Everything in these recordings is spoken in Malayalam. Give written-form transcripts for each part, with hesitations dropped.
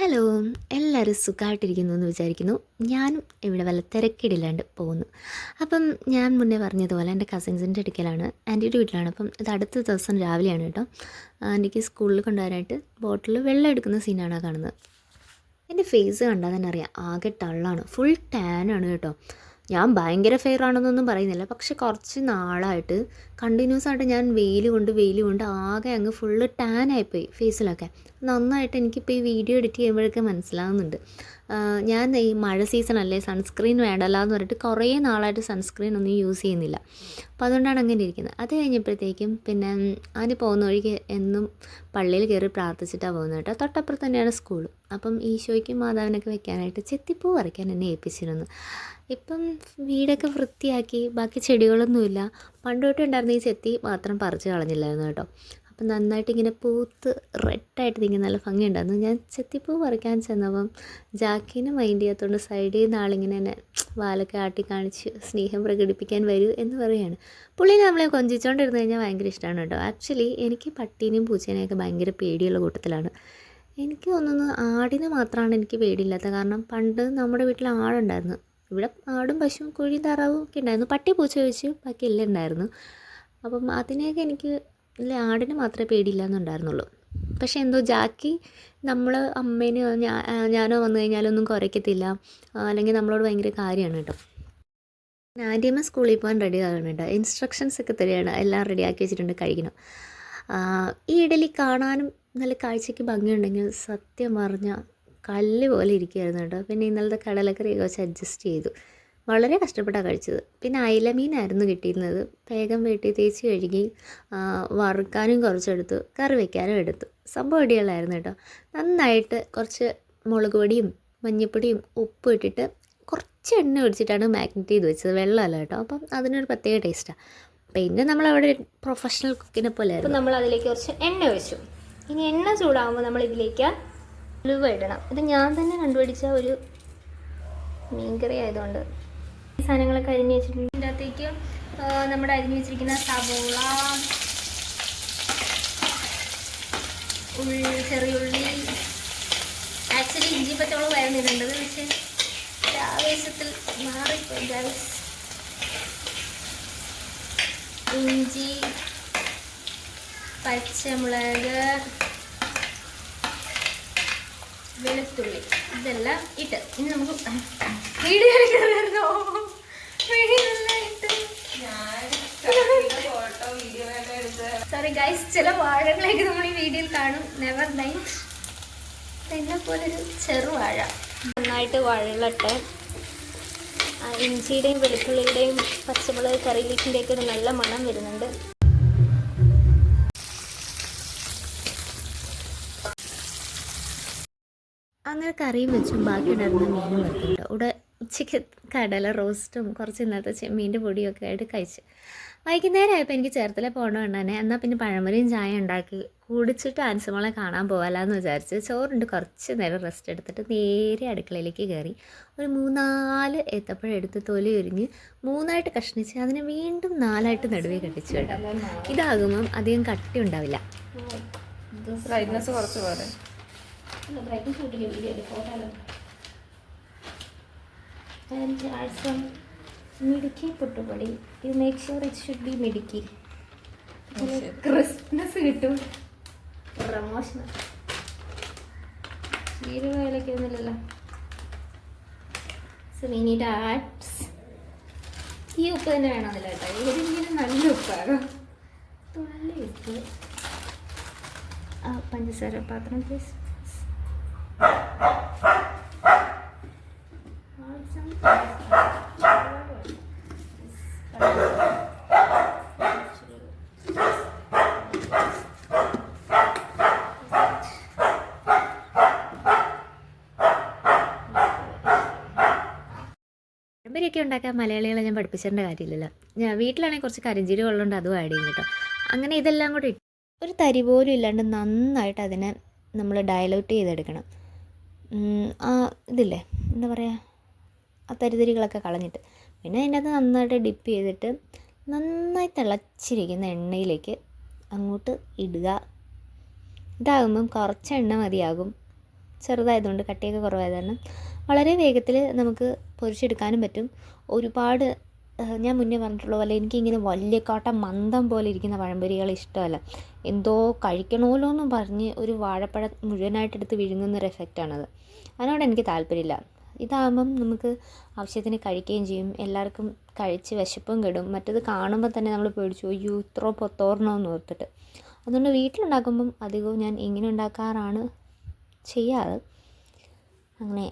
ഹലോ, എല്ലാവരും സുഖമായിട്ടിരിക്കുന്നു എന്ന് വിചാരിക്കുന്നു. ഞാനും ഇവിടെ വല്ല തിരക്കിടില്ലാണ്ട് പോകുന്നു. അപ്പം ഞാൻ മുന്നേ പറഞ്ഞതുപോലെ എൻ്റെ കസിൻസിൻ്റെ അടുക്കലാണ്, ആൻറ്റിയുടെ വീട്ടിലാണ്. അപ്പം ഇത് അടുത്ത ദിവസം രാവിലെയാണ് കേട്ടോ. ആൻറ്റിക്ക് സ്കൂളിൽ കൊണ്ടുവരാനായിട്ട് ബോട്ടിൽ വെള്ളം എടുക്കുന്ന സീനാണ് കാണുന്നത്. എൻ്റെ ഫേസ് കണ്ടാൽ തന്നെ അറിയാം, ആകെ ടള്ളാണ്, ഫുൾ ടാനാണ് കേട്ടോ. ഞാൻ ഭയങ്കര ഫെയർ ആണെന്നൊന്നും പറയുന്നില്ല, പക്ഷെ കുറച്ച് നാളായിട്ട് കണ്ടിന്യൂസ് ആയിട്ട് ഞാൻ വെയിൽ കൊണ്ട് ആകെ അങ്ങ് ഫുള്ള് ടാൻ ആയിപ്പോയി ഫേസിലൊക്കെ. നന്നായിട്ട് എനിക്കിപ്പോൾ ഈ വീഡിയോ എഡിറ്റ് ചെയ്യുമ്പോഴൊക്കെ മനസ്സിലാവുന്നുണ്ട്. ഞാൻ ഈ മഴ സീസണല്ലേ, സൺസ്ക്രീൻ വേണ്ടല്ലോ എന്ന് പറഞ്ഞിട്ട് കുറേ നാളായിട്ട് സൺസ്ക്രീൻ ഒന്നും യൂസ് ചെയ്യുന്നില്ല. അപ്പോൾ അതുകൊണ്ടാണ് അങ്ങനെ ഇരിക്കുന്നത്. അത് കഴിഞ്ഞപ്പോഴത്തേക്കും പിന്നെ അതിന് പോകുന്ന വഴിക്ക് എന്നും പള്ളിയിൽ കയറി പ്രാർത്ഥിച്ചിട്ടാണ് പോകുന്നത് കേട്ടോ. തൊട്ടപ്പുറത്ത് തന്നെയാണ് സ്കൂൾ. അപ്പം ഈശോയ്ക്കും മാതാവിനൊക്കെ വെക്കാനായിട്ട് ചെത്തിപ്പൂ പറിക്കാൻ എന്നെ ഏൽപ്പിച്ചിരുന്നു. ഇപ്പം വീടൊക്കെ വൃത്തിയാക്കി, ബാക്കി ചെടികളൊന്നുമില്ല. പണ്ട് തൊട്ടേ ഉണ്ടായിരുന്ന ഈ ചെത്തി മാത്രം പറിച്ച് കളഞ്ഞില്ലായിരുന്നു കേട്ടോ. അപ്പം നന്നായിട്ട് ഇങ്ങനെ പൂത്ത് റെഡായിട്ട് നിൽക്കുന്ന നല്ല ഭംഗിയുണ്ടായിരുന്നു. ഞാൻ ചെത്തിപ്പൂ പറിക്കാൻ ചെന്നപ്പം ജാക്കിന് മൈൻഡ് ചെയ്യാത്തതുകൊണ്ട് സൈഡിൽ നിന്ന് ആളിങ്ങനെ എന്നെ വാലൊക്കെ ആട്ടി കാണിച്ച് സ്നേഹം പ്രകടിപ്പിക്കാൻ വരൂ എന്ന് പറയുകയാണ്. പുള്ളിനെ നമ്മളെ കൊഞ്ചിച്ചുകൊണ്ടിരുന്ന് കഴിഞ്ഞാൽ ഭയങ്കര ഇഷ്ടമാണ് കേട്ടോ. ആക്ച്വലി എനിക്ക് പട്ടീനെയും പൂച്ചേനെയൊക്കെ ഭയങ്കര പേടിയുള്ള കൂട്ടത്തിലാണ്. എനിക്ക് തോന്നുന്നു ആടിനെ മാത്രമാണ് എനിക്ക് പേടിയില്ലാത്തത്. കാരണം പണ്ട് നമ്മുടെ വീട്ടിൽ ആടുണ്ടായിരുന്നു. ഇവിടെ ആടും പശുവും കോഴിയും താറാവും ഒക്കെ ഉണ്ടായിരുന്നു. പട്ടി പൂച്ച വെച്ച് ബാക്കി എല്ലാം ഉണ്ടായിരുന്നു. അപ്പം അതിനെയൊക്കെ എനിക്ക് ഇല്ല, ആടിനെ മാത്രമേ പേടിയില്ലാന്നുണ്ടായിരുന്നുള്ളൂ. പക്ഷേ എന്തോ ജാക്കി നമ്മൾ അമ്മേനോ ഞാനോ വന്നു കഴിഞ്ഞാലൊന്നും കുരയ്ക്കത്തില്ല, അല്ലെങ്കിൽ നമ്മളോട് ഭയങ്കര കാര്യമാണ് കേട്ടോ. ആദ്യമേ സ്കൂളിൽ പോകാൻ റെഡി ആകണം കേട്ടോ. ഇൻസ്ട്രക്ഷൻസ് ഒക്കെ തരികയാണ്, എല്ലാം റെഡിയാക്കി വെച്ചിട്ടുണ്ട്, കഴിക്കണം. ഈ ഇഡലി കാണാനും നല്ല കാഴ്ചയ്ക്ക് ഭംഗിയുണ്ടെങ്കിൽ സത്യം പറഞ്ഞാൽ കല്ല് പോലെ ഇരിക്കുമായിരുന്നു കേട്ടോ. പിന്നെ ഇന്നലത്തെ കടലക്കറിയൊക്കെ വെച്ച് അഡ്ജസ്റ്റ് ചെയ്തു. വളരെ കഷ്ടപ്പെട്ടാണ് കഴിച്ചത്. പിന്നെ അയിലമീനായിരുന്നു കിട്ടിയിരുന്നത്. വേഗം വെട്ടി തേച്ച് കഴുകി വറുക്കാനും കുറച്ചെടുത്തു, കറി വയ്ക്കാനും എടുത്തു. സംഭവം അടിപൊളിയായിരുന്നു കേട്ടോ. നന്നായിട്ട് കുറച്ച് മുളക് പൊടിയും മഞ്ഞൾപ്പൊടിയും ഉപ്പും ഇട്ടിട്ട് കുറച്ച് എണ്ണ ഒഴിച്ചിട്ടാണ് മാഗ്നറ്റ് ചെയ്ത് വെച്ചത്, വെള്ളമല്ല കേട്ടോ. അപ്പം അതിനൊരു പ്രത്യേക ടേസ്റ്റാണ്. പിന്നെ നമ്മളവിടെ പ്രൊഫഷണൽ കുക്കിനെ പോലെ ആയിരുന്നു. അപ്പം നമ്മൾ അതിലേക്ക് കുറച്ച് എണ്ണ ഒഴിച്ചു. ഇനി എണ്ണ ചൂടാകുമ്പോൾ നമ്മൾ ഇതിലേക്ക് ഉലുവ ഇടണം. ഇത് ഞാൻ തന്നെ കണ്ടുപിടിച്ച ഒരു മീൻകറി ആയതുകൊണ്ട് ഈ സാധനങ്ങളൊക്കെ അരിഞ്ഞ് വെച്ചിട്ടുണ്ട്. ഇതിൻ്റെ അകത്തേക്ക് നമ്മുടെ അരിഞ്ഞ് വെച്ചിരിക്കുന്ന സവോള, ചെറിയുള്ളി, ആക്ച്വലി ഇഞ്ചി പച്ചമുളക് വരുന്നിടേണ്ടത്, പക്ഷേ ആവേശത്തിൽ മാറിപ്പോയി ഗൈസ്. ഇഞ്ചി, പച്ചമുളക്, വെളുത്തുള്ളി ഇതെല്ലാം ഇട്ട് ഇനി നമുക്ക് സോറി ഗൈസ്, ചില വാഴകളൊക്കെ നമ്മൾ ഈ വീഡിയോയിൽ കാണും. Never mind. എന്നെ പോലൊരു ചെറുവാഴ. നന്നായിട്ട് വാഴകളിട്ട് ഇഞ്ചിയുടെയും വെളുത്തുള്ളിയുടെയും പച്ചമുളക് കറിയിലേക്കിൻ്റെയൊക്കെ ഒരു നല്ല മണം വരുന്നുണ്ട്. അങ്ങനെ കറിയും വെച്ചും ബാക്കി ഉണ്ടായിരുന്ന മീനും വെക്കുന്നുണ്ട്. ഇവിടെ ഉച്ചയ്ക്ക് കടല റോസ്റ്റും കുറച്ച് ഇന്നത്തെ ചെമ്മീൻ്റെ പൊടിയൊക്കെ ആയിട്ട് കഴിച്ച് വൈകുന്നേരം ആയപ്പോൾ എനിക്ക് ചേർത്തല പോകണം തന്നെ. എന്നാൽ പിന്നെ പഴംപൊരിയും ചായ ഉണ്ടാക്കി കുടിച്ചിട്ട് ആൻസിമോളെ കാണാൻ പോകാമെന്ന് വിചാരിച്ച് ചോറുണ്ട് കുറച്ച് നേരം റെസ്റ്റ് എടുത്തിട്ട് നേരെ അടുക്കളയിലേക്ക് കയറി. ഒരു 3-4 ഏത്തപ്പഴം എടുത്ത് തൊലി ഉരിഞ്ഞ് 3ആയിട്ട് കഷ്ണിച്ച് അതിനെ വീണ്ടും 4ആയിട്ട് നടുവേ കട്ടിച്ചു കേട്ടോ. ഇതാകുമ്പം അധികം കട്ടി ഉണ്ടാവില്ല. ബ്രൈറ്റ്നസ് കുറച്ച് പോലെ and add some മിടുക്കി പൊട്ടുപൊടി. You make sure it should be മിടുക്കി. ക്രിസ്പ്നെസ് കിട്ടും. പ്രമോഷൻ ജീരകയിലൊക്കെ ഒന്നുമില്ലല്ലോ. So we need adds. ഈ ഉപ്പ് തന്നെ വേണമെന്നില്ല കേട്ടോ, ഏതെങ്കിലും നല്ല ഉപ്പാകാം. തുള്ളി ഉപ്പ്. പഞ്ചസാര പാത്രം പ്ലീസ്. പഴംപൊരിയൊക്കെ ഉണ്ടാക്കാൻ മലയാളികളെ ഞാൻ പഠിപ്പിച്ചേണ്ട കാര്യമില്ലല്ലോ. ഞാൻ വീട്ടിലാണെങ്കിൽ കുറച്ച് കരിഞ്ചീരകം ഉള്ളതുകൊണ്ട് അതും ആഡ് ചെയ്യും കേട്ടോ. അങ്ങനെ ഇതെല്ലാം കൂടി ഒരു തരി പോലും ഇല്ലാണ്ട് നന്നായിട്ട് അതിനെ നമ്മൾ ഡയലൂട്ട് ചെയ്തെടുക്കണം. ഇതില്ലേ എന്താ പറയുക, ആ തരിതരികളൊക്കെ കളഞ്ഞിട്ട് പിന്നെ അതിൻ്റെ അകത്ത് നന്നായിട്ട് ഡിപ്പ് ചെയ്തിട്ട് നന്നായി തിളച്ചിരിക്കുന്ന എണ്ണയിലേക്ക് അങ്ങോട്ട് ഇടുക. ഇതാകുമ്പം കുറച്ച് എണ്ണ മതിയാകും. ചെറുതായതുകൊണ്ട് കട്ടിയൊക്കെ കുറവായത് കാരണം വളരെ വേഗത്തിൽ നമുക്ക് പൊരിച്ചെടുക്കാനും പറ്റും. ഒരുപാട് ഞാൻ മുന്നേ പറഞ്ഞിട്ടുള്ള പോലെ എനിക്കിങ്ങനെ വലിയ കാട്ട മന്ദം പോലെ ഇരിക്കുന്ന പഴംപൊരികൾ ഇഷ്ടമല്ല. എന്തോ കഴിക്കണമല്ലോ എന്നും പറഞ്ഞ് ഒരു വാഴപ്പഴം മുഴുവനായിട്ടെടുത്ത് വിഴുങ്ങുന്നൊരു എഫക്റ്റാണത്. അതിനോട് എനിക്ക് താല്പര്യമില്ല. ഇതാകുമ്പം നമുക്ക് ആവശ്യത്തിന് കഴിക്കുകയും ചെയ്യും, എല്ലാവർക്കും കഴിച്ച് വിശപ്പും കെടും. മറ്റേത് കാണുമ്പോൾ തന്നെ നമ്മൾ പേടിച്ചു അയ്യോ ഇത്ര പൊത്തോർണമെന്ന് ഓർത്തിട്ട്. അതുകൊണ്ട് വീട്ടിലുണ്ടാക്കുമ്പം അധികവും ഞാൻ ഇങ്ങനെ ഉണ്ടാക്കാറാണ് ചെയ്യാറ്. അങ്ങനെ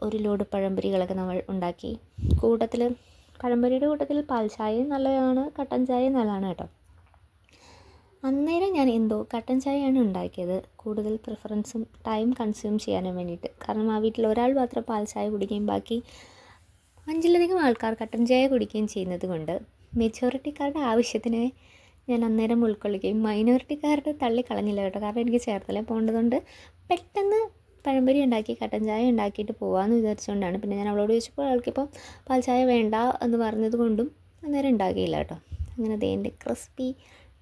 ഒരു ലോഡ് പഴംപൊരികളൊക്കെ നമ്മൾ ഉണ്ടാക്കി. കൂട്ടത്തിൽ പഴംപൊരിയുടെ കൂട്ടത്തിൽ പാൽ ചായയും നല്ലതാണ്, കട്ടൻ ചായയും നല്ലതാണ് കേട്ടോ. അന്നേരം ഞാൻ എന്തോ കട്ടൻ ചായയാണ് ഉണ്ടാക്കിയത്, കൂടുതൽ പ്രിഫറൻസും ടൈം കൺസ്യൂം ചെയ്യാനും വേണ്ടിയിട്ട്. കാരണം ആ വീട്ടിൽ ഒരാൾ മാത്രം പാൽ ചായ കുടിക്കുകയും ബാക്കി 5-ലധികം ആൾക്കാർ കട്ടൻ ചായ കുടിക്കുകയും ചെയ്യുന്നത് കൊണ്ട് മെജോറിറ്റിക്കാരുടെ ആവശ്യത്തിന് ഞാൻ അന്നേരം ഉൾക്കൊള്ളുകയും മൈനോറിറ്റിക്കാരുടെ തള്ളിക്കളഞ്ഞില്ല കേട്ടോ. കാരണം എനിക്ക് ചേർത്തല പോകേണ്ടതുകൊണ്ട് പെട്ടെന്ന് പഴംപൊരി ഉണ്ടാക്കി കട്ടൻ ചായ ഉണ്ടാക്കിയിട്ട് പോകാമെന്ന് വിചാരിച്ചുകൊണ്ടാണ്. പിന്നെ ഞാൻ അവളോട് ചോദിച്ചപ്പോൾ ആൾക്കിപ്പോൾ പാൽ ചായ വേണ്ട എന്ന് പറഞ്ഞത് കൊണ്ടും അന്നേരം ഉണ്ടാക്കിയില്ല കേട്ടോ. അങ്ങനെ എൻ്റെ ക്രിസ്പി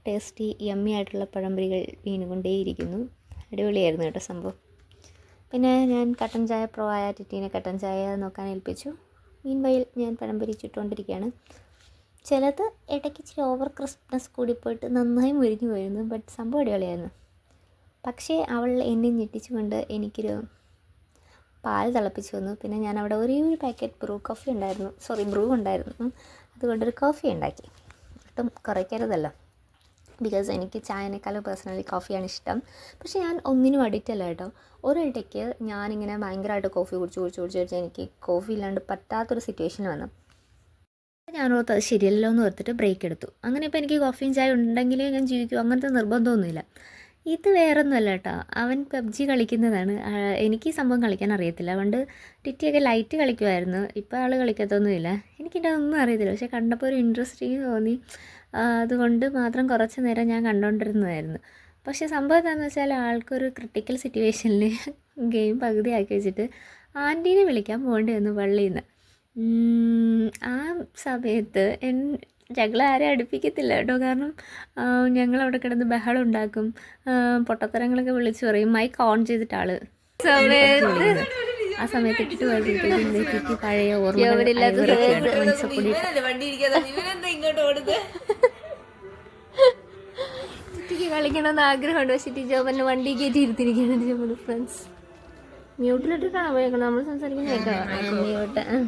ടേസ്റ്റി യമ്മി ആയിട്ടുള്ള പഴംപൊരികൾ വീണുകൊണ്ടേയിരിക്കുന്നു. അടിപൊളിയായിരുന്നു കേട്ടോ സംഭവം. പിന്നെ ഞാൻ കട്ടൻ ചായ പ്രോ ആയ ടിറ്റീനെ കട്ടൻ ചായ നോക്കാൻ ഏൽപ്പിച്ചു. മീൻവയിൽ ഞാൻ പഴംപൊരി ചുട്ടുകൊണ്ടിരിക്കുകയാണ്. ചിലത് ഇടയ്ക്ക് ഇച്ചിരി ഓവർ ക്രിസ്പ്നെസ് കൂടിപ്പോയിട്ട് നന്നായി മുരിഞ്ഞു പോയിരുന്നു. ബട്ട് സംഭവം അടിപൊളിയായിരുന്നു. പക്ഷേ അവൾ എന്നെ ഞെട്ടിച്ചുകൊണ്ട് എനിക്കൊരു പാൽ തിളപ്പിച്ചു വന്നു. പിന്നെ ഞാൻ അവിടെ ഒരു പാക്കറ്റ് ബ്രൂ ഉണ്ടായിരുന്നു. അതുകൊണ്ടൊരു കോഫി ഉണ്ടാക്കി. ഒട്ടും കുറയ്ക്കരുതല്ലോ, ബിക്കോസ് എനിക്ക് ചായനേക്കാളും പേഴ്സണലി കോഫിയാണ് ഇഷ്ടം. പക്ഷേ ഞാൻ ഒന്നിനും അഡിക്റ്റ് അല്ല കേട്ടോ. ഒരിടയ്ക്ക് ഞാനിങ്ങനെ ഭയങ്കരമായിട്ട് കോഫി കുടിച്ച് എനിക്ക് കോഫി ഇല്ലാണ്ട് പറ്റാത്തൊരു സിറ്റുവേഷൻ വന്നു. ഞാൻ ഓർത്ത് അത് ശരിയല്ലോ എന്ന് ഓർത്തിട്ട് ബ്രേക്ക് എടുത്തു. അങ്ങനെ ഇപ്പോൾ എനിക്ക് കോഫിയും ചായ ഉണ്ടെങ്കിലേ ഞാൻ ജീവിക്കൂ, അങ്ങനത്തെ നിർബന്ധമൊന്നുമില്ല. ഇത് വേറൊന്നുമല്ല കേട്ടോ, അവൻ PUBG കളിക്കുന്നതാണ്. എനിക്ക് ഈ സംഭവം കളിക്കാൻ അറിയത്തില്ല. അതുകൊണ്ട് ടിറ്റിയൊക്കെ ലൈറ്റ് കളിക്കുമായിരുന്നു. ഇപ്പോൾ ആൾ കളിക്കത്തൊന്നുമില്ല. എനിക്കിൻ്റെ ഒന്നും അറിയത്തില്ല. പക്ഷേ കണ്ടപ്പോൾ ഒരു ഇൻട്രസ്റ്റിങ് തോന്നി. അതുകൊണ്ട് മാത്രം കുറച്ച് നേരം ഞാൻ കണ്ടുകൊണ്ടിരുന്നതായിരുന്നു. പക്ഷേ സംഭവം എന്താണെന്ന് വെച്ചാൽ ആൾക്കൊരു ക്രിട്ടിക്കൽ സിറ്റുവേഷനിൽ ഗെയിം പകുതിയാക്കി വെച്ചിട്ട് ആൻറ്റീനെ വിളിക്കാൻ പോകേണ്ടി വന്നു പള്ളിയിൽ നിന്ന്. ആ സമയത്ത് ഞങ്ങൾ ആരെയും അടുപ്പിക്കത്തില്ല കേട്ടോ. കാരണം ഞങ്ങളവിടെ കിടന്ന് ബഹളം ഉണ്ടാക്കും, പൊട്ടത്തരങ്ങളൊക്കെ വിളിച്ചു പറയും. മൈക്ക് ഓൺ ചെയ്തിട്ട് ആള് ആ സമയത്ത് ഇട്ടിട്ട് പോയപ്പോഴത്തേക്കും പഴയ ഓർമ്മകൾ കളിക്കണമെന്ന് ആഗ്രഹമുണ്ട്. പക്ഷേ ടീച്ചർ പറഞ്ഞ വണ്ടി കയറ്റി ഇരുത്തിരിക്കുകയാണ് നമ്മുടെ ഫ്രണ്ട്സ്. മ്യൂട്ടിലിട്ടിട്ടാണ് പോയേക്കണം, നമ്മൾ സംസാരിക്കുന്ന കേൾക്കാം.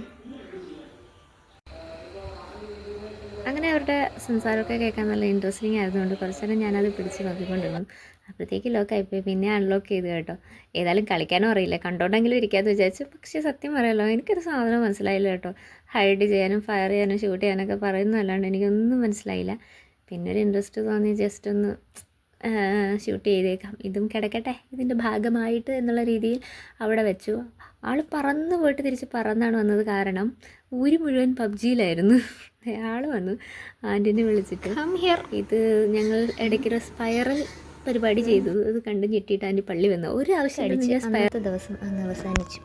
അങ്ങനെ അവരുടെ സംസാരമൊക്കെ കേൾക്കാൻ നല്ല ഇൻട്രസ്റ്റിംഗ് ആയതുകൊണ്ട് കുറച്ച് നേരം ഞാനത് പിടിച്ച് നോക്കിക്കൊണ്ടിരുന്നു. അപ്പോഴത്തേക്ക് ലോക്കായിപ്പോയി. പിന്നെ അൺലോക്ക് ചെയ്തു കേട്ടോ. ഏതായാലും കളിക്കാനും അറിയില്ല, കണ്ടോണ്ടെങ്കിലും ഇരിക്കാമെന്ന് വിചാരിച്ചു. പക്ഷേ സത്യം പറയാമല്ലോ, എനിക്കൊരു സാധനം മനസ്സിലായില്ല കേട്ടോ. ഹൈഡ് ചെയ്യാനും ഫയർ ചെയ്യാനും ഷൂട്ട് ചെയ്യാനൊക്കെ പറയുന്നതല്ലാണ്ട് എനിക്കൊന്നും മനസ്സിലായില്ല. പിന്നെ ഒരു ഇൻട്രസ്റ്റ് തോന്നി ജസ്റ്റ് ഒന്ന് ഷൂട്ട് ചെയ്തേക്കാം, ഇതും കിടക്കട്ടെ ഇതിൻ്റെ ഭാഗമായിട്ട് എന്നുള്ള രീതിയിൽ അവിടെ വെച്ചു. ആൾ പറന്ന് പോയിട്ട് തിരിച്ച് പറന്നാണ് വന്നത്. കാരണം ഊര് മുഴുവൻ PUBGയിലായിരുന്നു. ആൾ വന്നു ആൻറ്റിനെ വിളിച്ചിട്ട് ഇത് ഞങ്ങൾ ഇടയ്ക്കൊരു സ്പൈറൽ പരിപാടി ചെയ്തു. അത് കണ്ട് ഞെട്ടിയിട്ട് ആൻറ്റി പള്ളി വന്നു. ഒരു ആവശ്യം അടിച്ച് സ്പൈറൽ ദിവസം അങ്ങ് അവസാനിച്ചു.